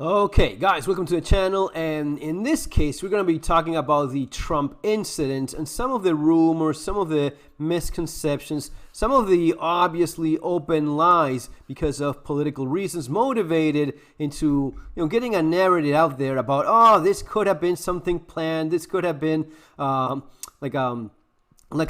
Okay, guys, welcome to the channel, and in this case, we're going to be talking about the Trump incident and some of the rumors, some of the misconceptions, some of the obviously open lies because of political reasons motivated into, getting a narrative out there about, oh, this could have been something planned, this could have been like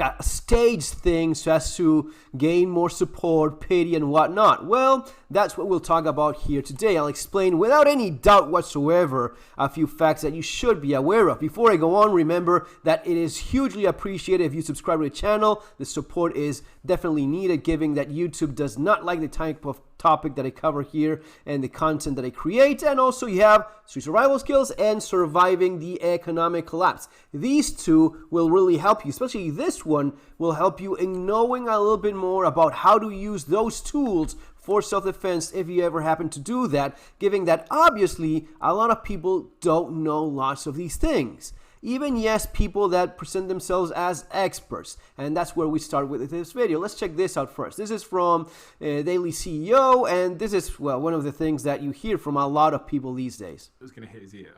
a stage thing so as to gain more support, pity, and whatnot. Well, that's what we'll talk about here today. I'll explain without any doubt whatsoever a few facts that you should be aware of. Before I go on, remember that it is hugely appreciated if you subscribe to the channel. The support is definitely needed, given that YouTube does not like the type of topic that I cover here and the content that I create. And also you have street survival skills and surviving the economic collapse. These two will really help you, especially this one will help you in knowing a little bit more about how to use those tools for self-defense if you ever happen to do that, given that obviously a lot of people don't know lots of these things. Even, yes, people that present themselves as experts. And that's where we start with this video. Let's check this out first. This is from Daily CEO, and this is, well, one of the things that you hear from a lot of people these days. It was going to hit his ear,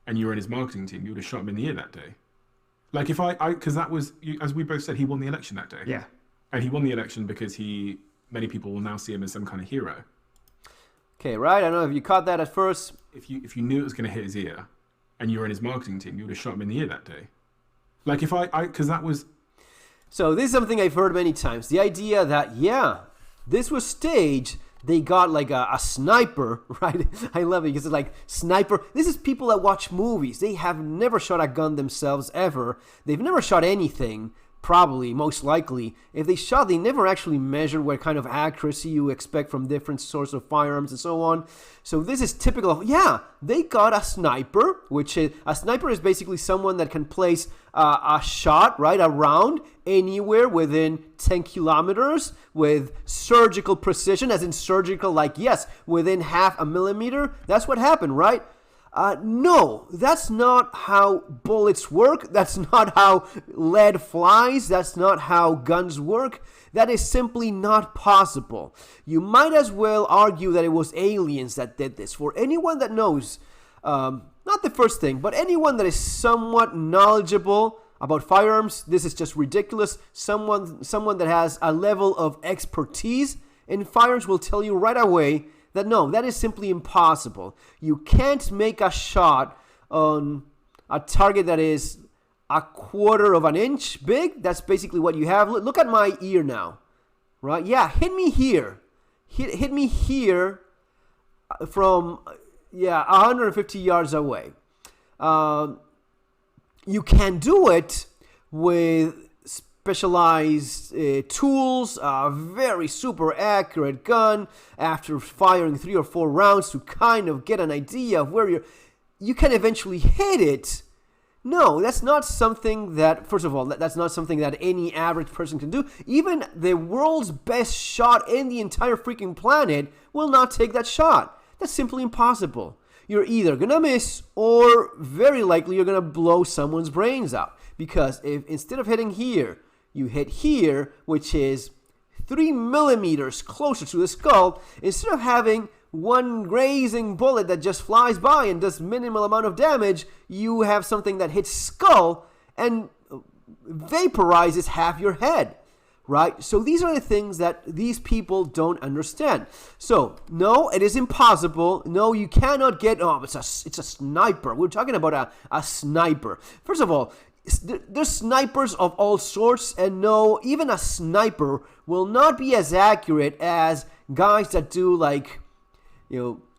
and you were in his marketing team, you would have shot him in the ear that day. Like because that was, as we both said, he won the election that day. Yeah. And he won the election because many people will now see him as some kind of hero. Okay, right? I don't know if you caught that at first. If you knew it was going to hit his ear, and you were in his marketing team, you would have shot him in the ear that day. Like because that was... So this is something I've heard many times. The idea that, yeah, this was staged. They got like a sniper, right? I love it because it's like sniper. This is people that watch movies. They have never shot a gun themselves ever. They've never shot anything. Probably, most likely. If they shot, they never actually measured what kind of accuracy you expect from different sorts of firearms and so on. So this is typical of, yeah, they got a sniper, which is, a sniper is basically someone that can place a shot, right, a round anywhere within 10 kilometers with surgical precision, as in surgical, like, yes, within half a millimeter. That's what happened, right? No, that's not how bullets work. That's not how lead flies. That's not how guns work. That is simply not possible. You might as well argue that it was aliens that did this. For anyone that knows, not the first thing, but anyone that is somewhat knowledgeable about firearms, this is just ridiculous. Someone that has a level of expertise in firearms will tell you right away that no, that is simply impossible. You can't make a shot on a target that is a quarter of an inch big. That's basically what you have. Look at my ear now, right? Yeah, hit me here. Hit me here from, 150 yards away. You can do it with specialized tools, a very super accurate gun after firing 3 or 4 rounds to kind of get an idea of where you can eventually hit it. No, that's not something that, first of all, that's not something that any average person can do. Even the world's best shot in the entire freaking planet will not take that shot. That's simply impossible. You're either gonna miss or very likely you're gonna blow someone's brains out. Because if instead of hitting here, you hit here, which is 3 millimeters closer to the skull, instead of having one grazing bullet that just flies by and does minimal amount of damage, you have something that hits skull and vaporizes half your head, right? So these are the things that these people don't understand. So no, it is impossible. No, you cannot get, it's a sniper. We're talking about a sniper. First of all, there's snipers of all sorts, and no, even a sniper will not be as accurate as guys that do like,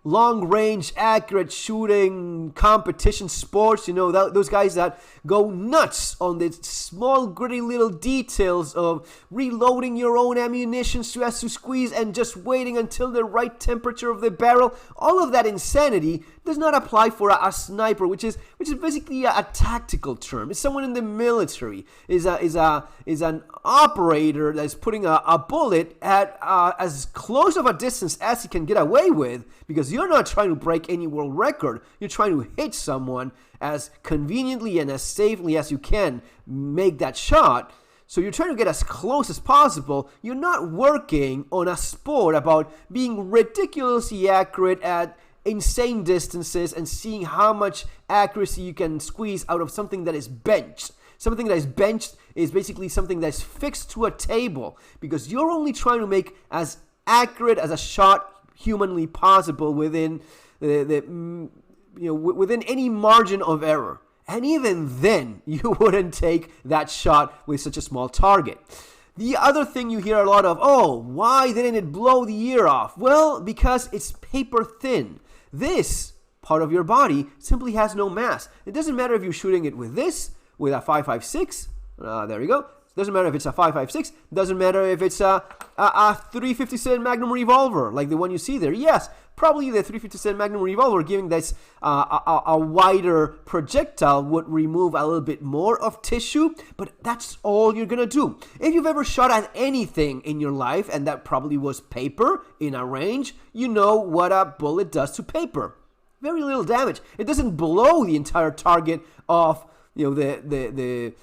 long range accurate shooting competition sports, those guys that go nuts on the small gritty little details of reloading your own ammunition so as to squeeze and just waiting until the right temperature of the barrel. All of that insanity does not apply for a sniper, which is basically a tactical term. It's someone in the military, is an operator that's putting a bullet at as close of a distance as he can get away with, because you're not trying to break any world record. You're trying to hit someone as conveniently and as safely as you can, make that shot. So you're trying to get as close as possible. You're not working on a sport about being ridiculously accurate at insane distances and seeing how much accuracy you can squeeze out of something that is benched. Something that is benched is basically something that's fixed to a table, because you're only trying to make as accurate as a shot humanly possible within within any margin of error. And even then, you wouldn't take that shot with such a small target. The other thing you hear a lot of, oh, why didn't it blow the ear off? Well, because it's paper thin. This part of your body simply has no mass. It doesn't matter if you're shooting it with this, with a 5.56. There you go. Doesn't matter if it's a 5.56. Doesn't matter if it's a 357 Magnum revolver, like the one you see there. Yes, probably the 357 Magnum revolver, giving this a wider projectile, would remove a little bit more of tissue, but that's all you're gonna do. If you've ever shot at anything in your life, and that probably was paper in a range, you know what a bullet does to paper. Very little damage. It doesn't blow the entire target off, the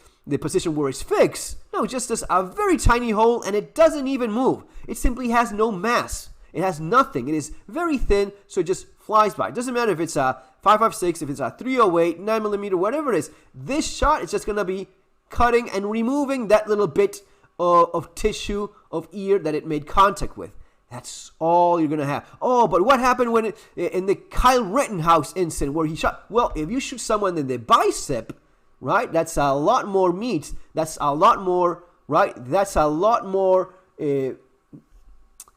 position where it's fixed. No, just does a very tiny hole, and it doesn't even move. It simply has no mass. It has nothing. It is very thin, so it just flies by. It doesn't matter if it's a 5.56, if it's a 308, 9mm, whatever it is. This shot is just going to be cutting and removing that little bit of tissue of ear that it made contact with. That's all you're going to have. Oh, but what happened when in the Kyle Rittenhouse incident where he shot? Well, if you shoot someone in the bicep, right, that's a lot more meat. That's a lot more, right? That's a lot more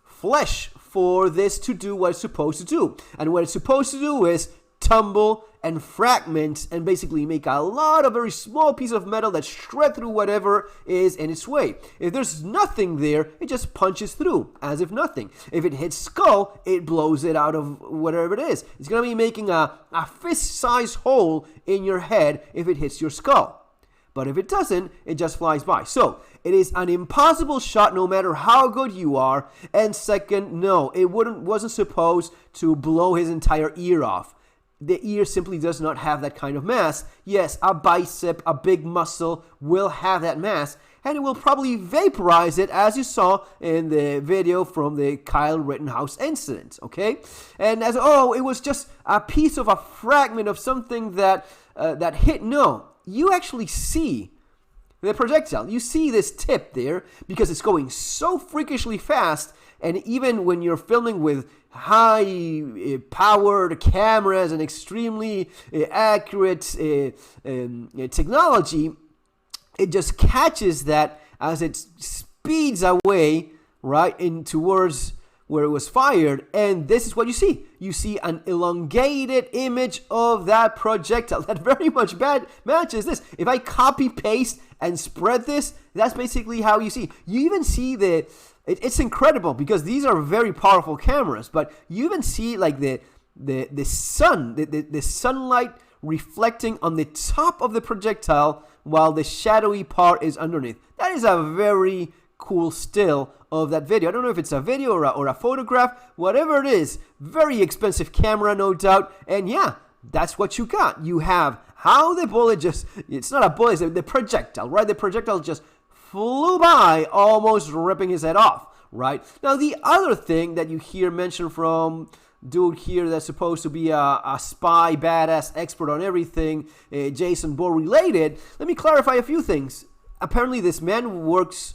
flesh for this to do what it's supposed to do. And what it's supposed to do is tumble and fragment and basically make a lot of very small pieces of metal that shred through whatever is in its way. If there's nothing there, it just punches through as if nothing. If it hits skull, it blows it out of whatever it is. It's going to be making a fist-sized hole in your head if it hits your skull. But if it doesn't, it just flies by. So, it is an impossible shot no matter how good you are. And second, no, it wasn't supposed to blow his entire ear off. The ear simply does not have that kind of mass. Yes, a bicep, a big muscle will have that mass, and it will probably vaporize it, as you saw in the video from the Kyle Rittenhouse incident, okay? And as, oh, it was just a piece of a fragment of something that hit. No, you actually see the projectile. You see this tip there because it's going so freakishly fast, and even when you're filming with high-powered cameras and extremely accurate technology, it just catches that as it speeds away, right, in towards where it was fired, and this is what you see. You see an elongated image of that projectile that very much matches this. If I copy-paste and spread this, that's basically how you see. You even see it's incredible because these are very powerful cameras, but you even see like the sunlight reflecting on the top of the projectile while the shadowy part is underneath. That is a very cool still of that video. I don't know if it's a video or a photograph, whatever it is. Very expensive camera, no doubt. And yeah, that's what you got. You have how the bullet it's not a bullet, it's the projectile, right? The projectile just flew by, almost ripping his head off, right? Now, the other thing that you hear mentioned from dude here that's supposed to be a spy, badass, expert on everything, Jason Bourne related, let me clarify a few things. Apparently, this man works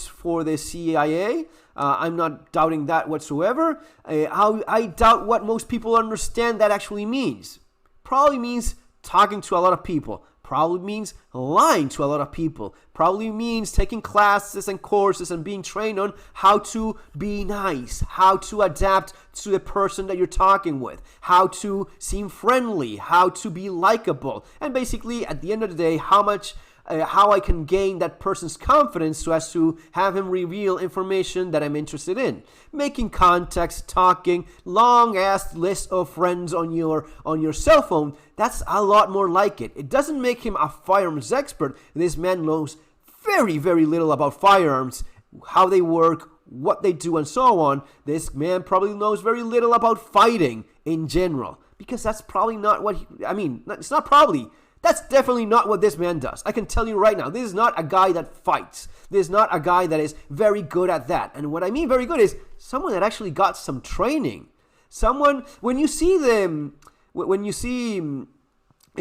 for the CIA. I'm not doubting that whatsoever. I doubt what most people understand that actually means. Probably means talking to a lot of people. Probably means lying to a lot of people. Probably means taking classes and courses and being trained on how to be nice, how to adapt to the person that you're talking with, how to seem friendly, how to be likable, and basically at the end of the day, how I can gain that person's confidence so as to have him reveal information that I'm interested in. Making contacts, talking, long-ass list of friends on your cell phone, that's a lot more like it. It doesn't make him a firearms expert. This man knows very, very little about firearms, how they work, what they do, and so on. This man probably knows very little about fighting in general, because that's probably not what it's not probably. That's definitely not what this man does. I can tell you right now, this is not a guy that fights. This is not a guy that is very good at that. And what I mean very good is someone that actually got some training. Someone, when you see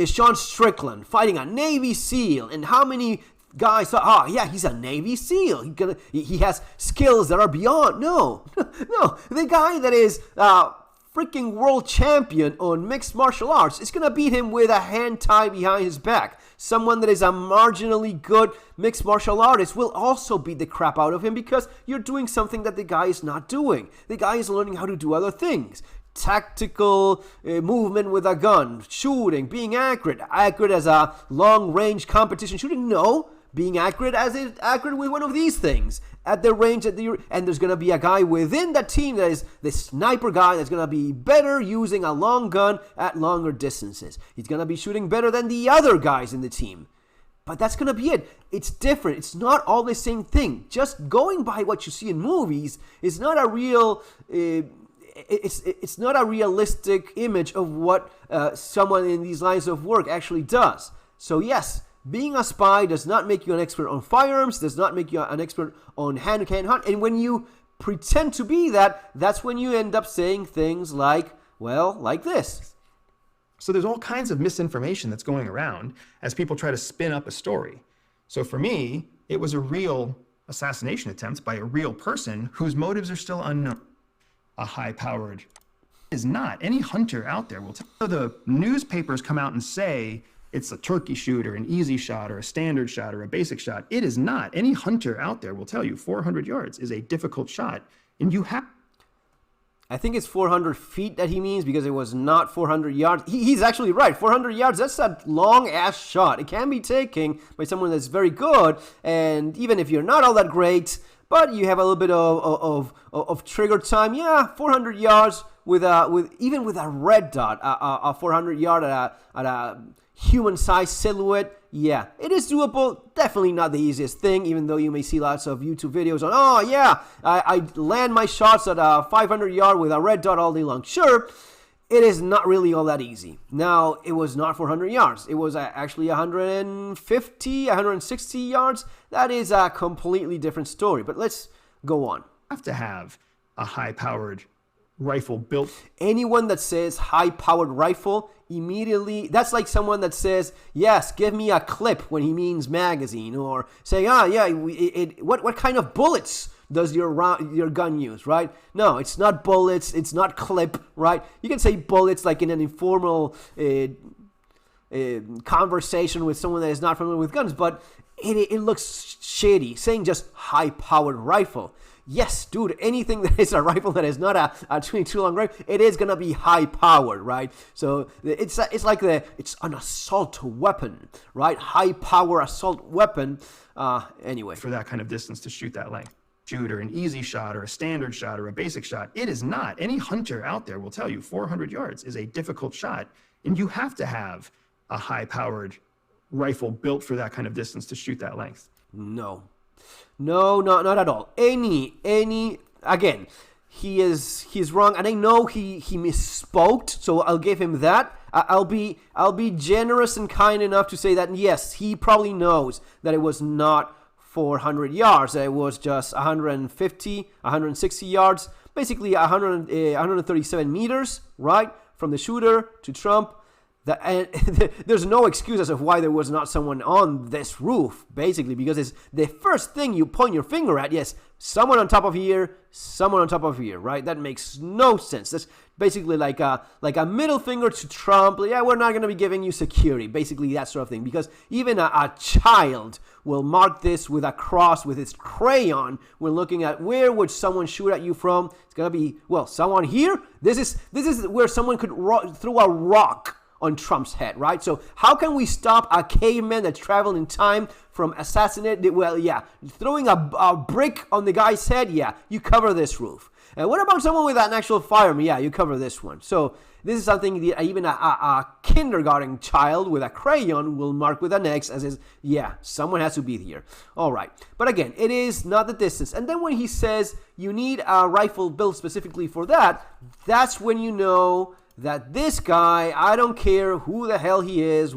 Sean Strickland fighting a Navy SEAL, and how many guys thought, oh yeah, he's a Navy SEAL. He has skills that are beyond. No, no. The guy that is freaking world champion on mixed martial arts is gonna beat him with a hand tied behind his back. Someone that is a marginally good mixed martial artist will also beat the crap out of him because you're doing something that the guy is not doing. The guy is learning how to do other things. Tactical movement with a gun, shooting, being accurate as a long-range competition shooting. No, being accurate with one of these things at the range and there's gonna be a guy within that team that is the sniper guy that's gonna be better using a long gun at longer distances. He's gonna be shooting better than the other guys in the team. But that's gonna be it. It's different. It's not all the same thing. Just going by what you see in movies is not a real. It's not a realistic image of what someone in these lines of work actually does. So yes, being a spy does not make you an expert on firearms, does not make you an expert on hand-to-hand hunt. And when you pretend to be that, that's when you end up saying things like, well, like this. So there's all kinds of misinformation that's going around as people try to spin up a story. So for me, it was a real assassination attempt by a real person whose motives are still unknown. A high-powered is not. Any hunter out there will tell you. The newspapers come out and say it's a turkey shoot or an easy shot or a standard shot or a basic shot. It is not. Any hunter out there will tell you 400 yards is a difficult shot, and you have. I think it's 400 feet that he means because it was not 400 yards. He's actually right. 400 yards, that's a long-ass shot. It can be taken by someone that's very good, and even if you're not all that great, but you have a little bit of trigger time. Yeah, 400 yards with a red dot, a 400 yard at a human-sized silhouette. Yeah, it is doable. Definitely not the easiest thing, even though you may see lots of YouTube videos on, oh yeah, I land my shots at a 500 yard with a red dot all day long. Sure, it is not really all that easy. Now, it was not 400 yards. It was actually 150, 160 yards. That is a completely different story, but let's go on. Have to have a high-powered rifle built. Anyone that says high-powered rifle, immediately, that's like someone that says, yes, give me a clip when he means magazine, or saying, what kind of bullets does your gun use, right? No, it's not bullets, it's not clip, right? You can say bullets like in an informal conversation with someone that is not familiar with guns, but it looks shady, saying just high-powered rifle. Yes, dude, anything that is a rifle that is not a 22 long rifle, it is gonna be high-powered, right? So it's an assault weapon, right? High-power assault weapon. Anyway. For that kind of distance to shoot that length. Shoot or an easy shot or a standard shot or a basic shot. It is not. Any hunter out there will tell you 400 yards is a difficult shot, and you have to have a high-powered rifle built for that kind of distance to shoot that length. No, not at all. Again, he's wrong, and I know he misspoke, so I'll give him that. I'll be generous and kind enough to say that yes, he probably knows that it was not 400 yards, that it was just 150, 160 yards, basically 137 meters, right, from the shooter to Trump. There's no excuse as of why there was not someone on this roof, basically, because it's the first thing you point your finger at. Yes, someone on top of here, right? That makes no sense. That's basically like a middle finger to Trump. Yeah, we're not going to be giving you security, basically that sort of thing, because even a child will mark this with a cross with its crayon. We're looking at where would someone shoot at you from. It's going to be, well, someone here. This is where someone could throw a rock on Trump's head, right? So how can we stop a caveman that's traveling in time from assassinating? Well, yeah, throwing a brick on the guy's head, yeah, you cover this roof. And what about someone with an actual firearm? Yeah, you cover this one. So this is something that even a kindergarten child with a crayon will mark with an X as is, yeah, someone has to be here. All right. But again, it is not the distance. And then when he says you need a rifle built specifically for that, that's when you know that this guy, I don't care who the hell he is,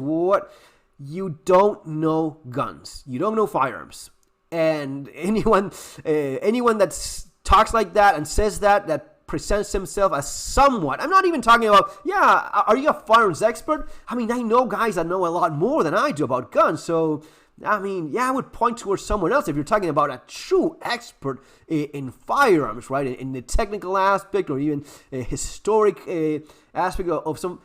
you don't know guns. You don't know firearms. And anyone that talks like that and says that presents himself as somewhat. I'm not even talking about, are you a firearms expert? I mean, I know guys that know a lot more than I do about guns, so I mean, I would point towards someone else if you're talking about a true expert in firearms, right? In the technical aspect or even a historic aspect of some.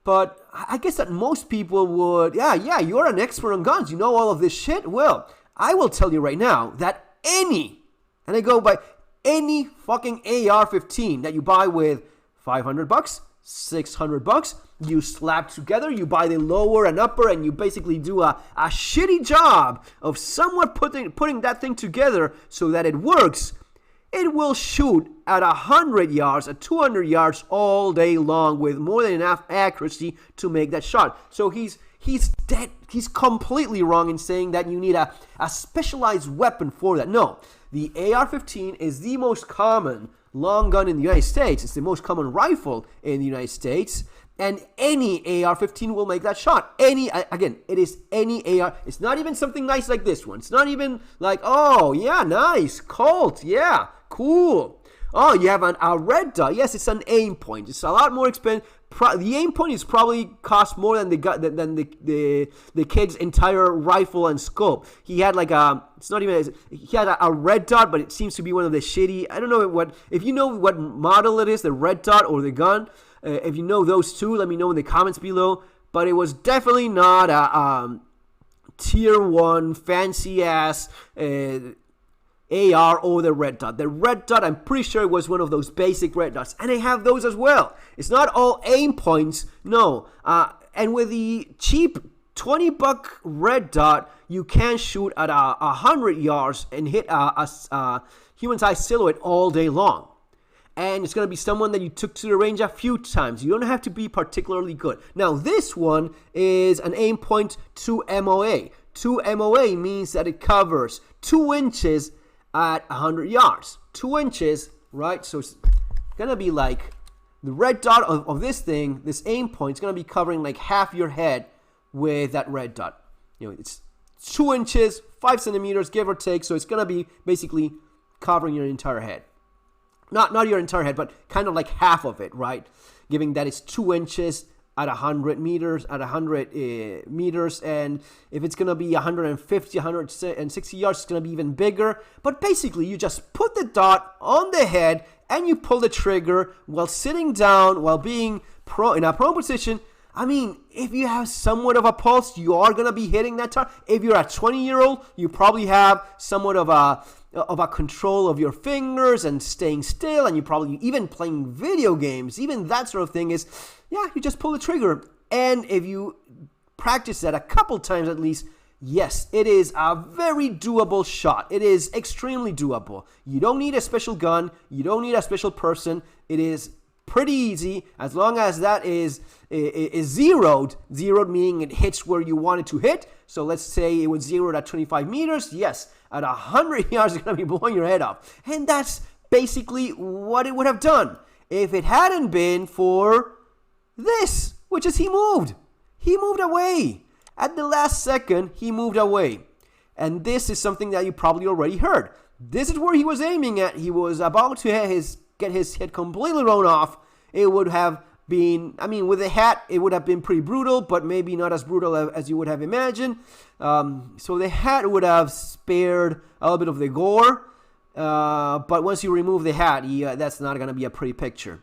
But I guess that most people would, you're an expert on guns. You know all of this shit. Well, I will tell you right now that any fucking AR-15 that you buy with $500, $600, you slap together, you buy the lower and upper, and you basically do a shitty job of somewhat putting that thing together so that it works. It will shoot at 100 yards, at 200 yards all day long with more than enough accuracy to make that shot. So he's dead. He's completely wrong in saying that you need a specialized weapon for that. No, the AR-15 is the most common long gun in the United States. It's the most common rifle in the United States. And any AR-15 will make that shot. It is any AR. It's not even something nice like this one. It's not even like, oh, yeah, nice, Colt, yeah, cool. Oh, you have a red dot. Yes, it's an aim point. It's a lot more expensive. The aim point is probably cost more than the kid's entire rifle and scope. He had he had a red dot, but it seems to be one of the shitty. I don't know if you know what model it is, the red dot or the gun. If you know those two, let me know in the comments below. But it was definitely not a tier 1 fancy ass AR or the red dot. The red dot, I'm pretty sure it was one of those basic red dots. And I have those as well. It's not all aim points, no. And with the cheap $20 red dot, you can shoot at 100 yards and hit a human-sized silhouette all day long. And it's going to be someone that you took to the range a few times. You don't have to be particularly good. Now, this one is an aim point 2 MOA. 2 MOA means that it covers 2 inches at 100 yards. 2 inches, right? So it's going to be like the red dot of this thing, this aim point, is going to be covering like half your head with that red dot. You know, it's 2 inches, 5 centimeters, give or take. So it's going to be basically covering your entire head. Not your entire head, but kind of like half of it, right? Given that it's 2 inches at 100 meters, meters, and if it's going to be 150, 160 yards, it's going to be even bigger. But basically, you just put the dot on the head, and you pull the trigger while sitting down, while being in a prone position. I mean, if you have somewhat of a pulse, you are going to be hitting that target. If you're a 20-year-old, you probably have somewhat of a control of your fingers and staying still, and you probably even playing video games, even that sort of thing is, you just pull the trigger. And if you practice that a couple times at least, yes, it is a very doable shot. It is extremely doable. You don't need a special gun. You don't need a special person. It is pretty easy as long as that is zeroed meaning it hits where you want it to hit. So let's say it was zeroed at 25 meters. Yes, at 100 yards, it's going to be blowing your head off. And that's basically what it would have done if it hadn't been for this, which is he moved. He moved away. At the last second, he moved away. And this is something that you probably already heard. This is where he was aiming at. He was about to get his head completely blown off. It would have been, with a hat, it would have been pretty brutal, but maybe not as brutal as you would have imagined. So the hat would have spared a little bit of the gore. But once you remove the hat, that's not going to be a pretty picture.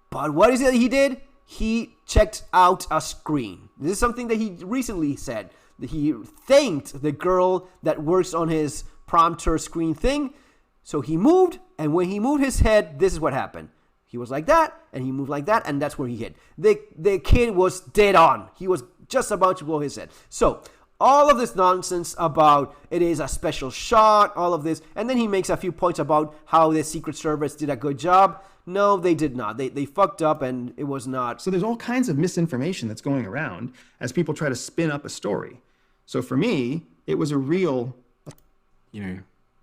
But what is it that he did? He checked out a screen. This is something that he recently said. That he thanked the girl that works on his prompter screen thing. So he moved, and when he moved his head, this is what happened. He was like that, and he moved like that, and that's where he hit. The kid was dead on. He was just about to blow his head. So all of this nonsense about it is a special shot, all of this, and then he makes a few points about how the Secret Service did a good job. No, they did not. They fucked up, and it was not. So there's all kinds of misinformation that's going around as people try to spin up a story. So for me, it was a real...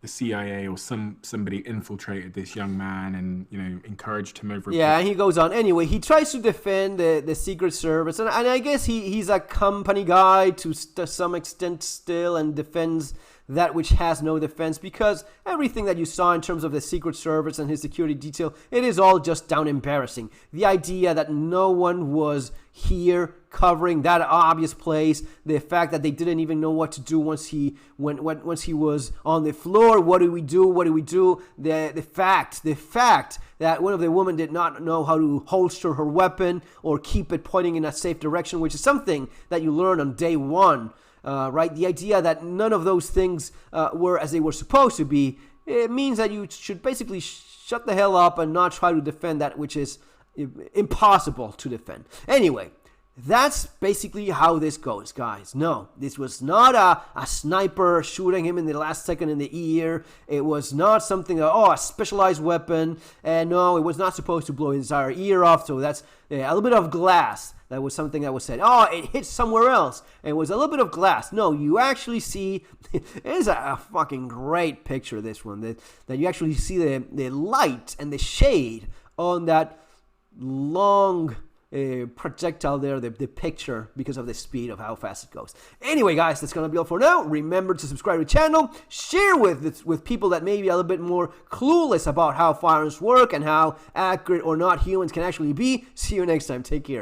the CIA or somebody infiltrated this young man and, you know, encouraged him over. Yeah, and he goes on. Anyway, he tries to defend the Secret Service, and I guess he's a company guy to some extent still, and defends that which has no defense, because everything that you saw in terms of the Secret Service and his security detail, it is all just down embarrassing. The idea that no one was here covering that obvious place, the fact that they didn't even know what to do once he was on the floor. What do we do? The fact that one of the women did not know how to holster her weapon or keep it pointing in a safe direction, which is something that you learn on day one. Right? The idea that none of those things were as they were supposed to be, it means that you should basically shut the hell up and not try to defend that which is impossible to defend. Anyway, that's basically how this goes, guys. No, this was not a sniper shooting him in the last second in the ear. It was not something, a specialized weapon. And no, it was not supposed to blow his entire ear off. So that's a little bit of glass. That was something that was said. Oh, it hit somewhere else. And it was a little bit of glass. No, you actually see, it is a fucking great picture, this one. That you actually see the light and the shade on that long projectile there, the picture, because of the speed of how fast it goes. Anyway, guys, that's gonna be all for now. Remember to subscribe to the channel, share with people that may be a little bit more clueless about how firearms work and how accurate or not humans can actually be. See you next time. Take care.